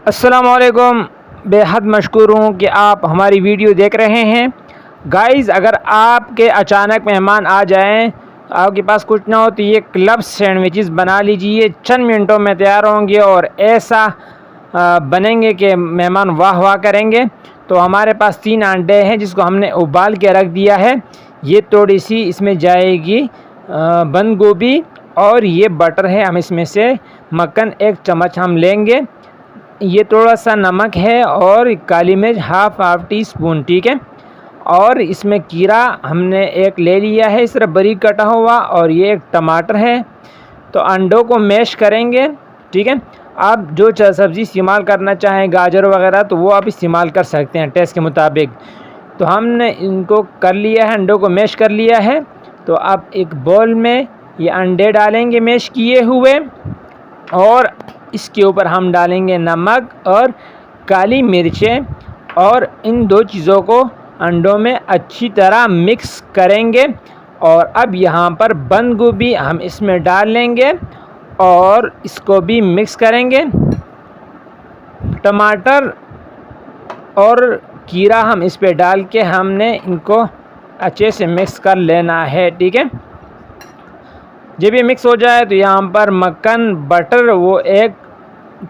अस्सलामुअलैकुम। बेहद मशकूर हूँ कि आप हमारी वीडियो देख रहे हैं। गाइज़, अगर आपके अचानक मेहमान आ जाएं, आपके पास कुछ ना हो तो ये क्लब सैंडविचेस बना लीजिए। चंद मिनटों में तैयार होंगे और ऐसा बनेंगे कि मेहमान वाह वाह करेंगे। तो हमारे पास 3 अंडे हैं जिसको हमने उबाल के रख दिया है। ये थोड़ी सी इसमें जाएगी बंद गोभी और ये बटर है। हम इसमें से मक्खन 1 चम्मच हम लेंगे। ये थोड़ा सा नमक है और काली मिर्च हाफ टी स्पून, ठीक है। और इसमें कीरा हमने 1 ले लिया है इस तरह बारीक कटा हुआ, और ये 1 टमाटर है। तो अंडों को मैश करेंगे, ठीक है। आप जो सब्ज़ी इस्तेमाल करना चाहें, गाजर वगैरह, तो वो आप इस्तेमाल कर सकते हैं टेस्ट के मुताबिक। तो हमने इनको कर लिया है, अंडों को मैश कर लिया है। तो अब एक बाउल में ये अंडे डालेंगे मैश किए हुए, और इसके ऊपर हम डालेंगे नमक और काली मिर्चें, और इन 2 चीज़ों को अंडों में अच्छी तरह मिक्स करेंगे। और अब यहाँ पर बंद गोभी हम इसमें डाल लेंगे और इसको भी मिक्स करेंगे। टमाटर और कीरा हम इस पे डाल के हमने इनको अच्छे से मिक्स कर लेना है, ठीक है। जब ये मिक्स हो जाए तो यहाँ पर मक्खन बटर वो 1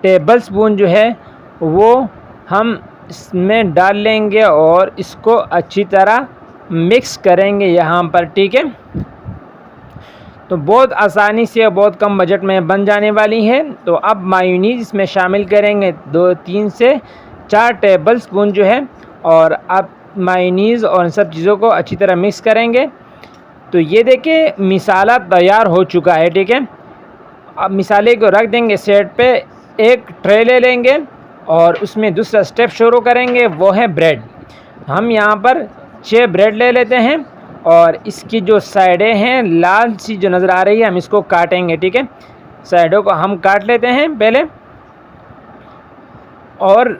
टेबल स्पून जो है वो हम इसमें डाल लेंगे और इसको अच्छी तरह मिक्स करेंगे यहाँ पर, ठीक है। तो बहुत आसानी से बहुत कम बजट में बन जाने वाली है। तो अब मायोनीज़ इसमें शामिल करेंगे 3 से 4 टेबल स्पून जो है, और अब मायोनीज़ और इन सब चीज़ों को अच्छी तरह मिक्स करेंगे। तो ये देखिए मिसाला तैयार हो चुका है, ठीक है। अब मिसाले को रख देंगे साइड पे। एक ट्रे ले लेंगे और उसमें दूसरा स्टेप शुरू करेंगे, वो है ब्रेड। हम यहाँ पर 6 ब्रेड ले लेते हैं और इसकी जो साइडें हैं लाल सी जो नज़र आ रही है, हम इसको काटेंगे, ठीक है। साइडों को हम काट लेते हैं पहले, और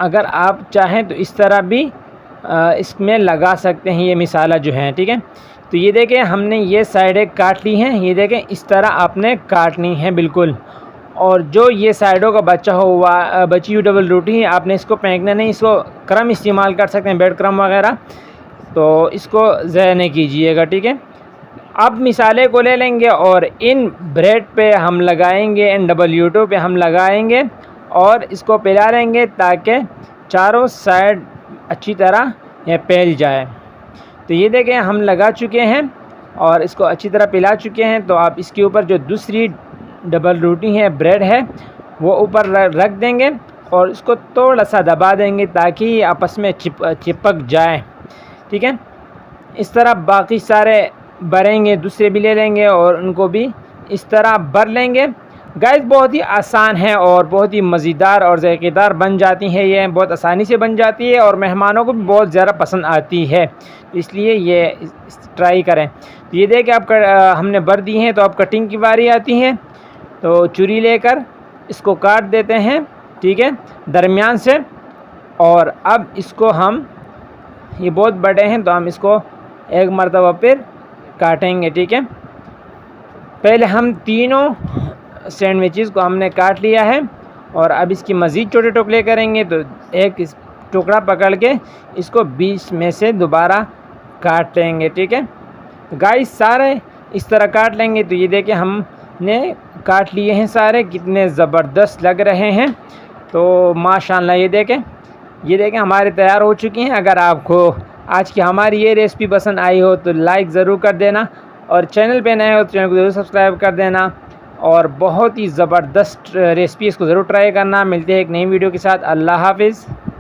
अगर आप चाहें तो इस तरह भी इसमें लगा सकते हैं ये मिसाला जो है, ठीक है। तो ये देखें हमने ये साइडें काट ली हैं, ये देखें इस तरह आपने काटनी है बिल्कुल। और जो ये साइडों का बची हुई डबल रोटी है, आपने इसको फेंकना नहीं, इसको क्रम इस्तेमाल कर सकते हैं, ब्रेड क्रम वगैरह, तो इसको ज़ाया नहीं कीजिएगा, ठीक है। अब मिसाले को ले लेंगे और इन ब्रेड पे हम लगाएंगे, इन WT पे हम लगाएंगे और इसको फैला लेंगे ताकि चारों साइड अच्छी तरह ये फैल जाए। तो ये देखें हम लगा चुके हैं और इसको अच्छी तरह फैला चुके हैं। तो आप इसके ऊपर जो दूसरी डबल रोटी है, ब्रेड है, वो ऊपर रख देंगे और इसको थोड़ा सा दबा देंगे ताकि आपस में चिपक जाए, ठीक है। इस तरह बाकी सारे भरेंगे, दूसरे भी ले लेंगे और उनको भी इस तरह भर लेंगे। गाइस, बहुत ही आसान है और बहुत ही मज़ेदार और ज़ायकेदार बन जाती है। ये बहुत आसानी से बन जाती है और मेहमानों को भी बहुत ज़्यादा पसंद आती है, इसलिए ये ट्राई करें। तो ये देखिए आपका हमने भर दी हैं। तो अब कटिंग की बारी आती है। तो छुरी लेकर इसको काट देते हैं, ठीक है, दरमियान से। और अब इसको हम, ये बहुत बड़े हैं तो हम इसको एक मरतबा फिर काटेंगे, ठीक है। पहले हम तीनों सैंडविचेस को हमने काट लिया है और अब इसकी मज़ीद छोटे टुकड़े करेंगे। तो एक टुकड़ा पकड़ के इसको बीच में से दोबारा काट लेंगे, ठीक है। तो गाइस, सारे इस तरह काट लेंगे। तो ये देखिए हमने काट लिए हैं सारे, कितने ज़बरदस्त लग रहे हैं। तो माशाल्लाह ये देखें हमारे तैयार हो चुकी हैं। अगर आपको आज की हमारी ये रेसिपी पसंद आई हो तो लाइक ज़रूर कर देना, और चैनल पे नए हो तो चैनल को ज़रूर सब्सक्राइब कर देना। और बहुत ही ज़बरदस्त रेसिपी, इसको ज़रूर ट्राई करना। मिलते हैं एक नई वीडियो के साथ। अल्लाह हाफिज़।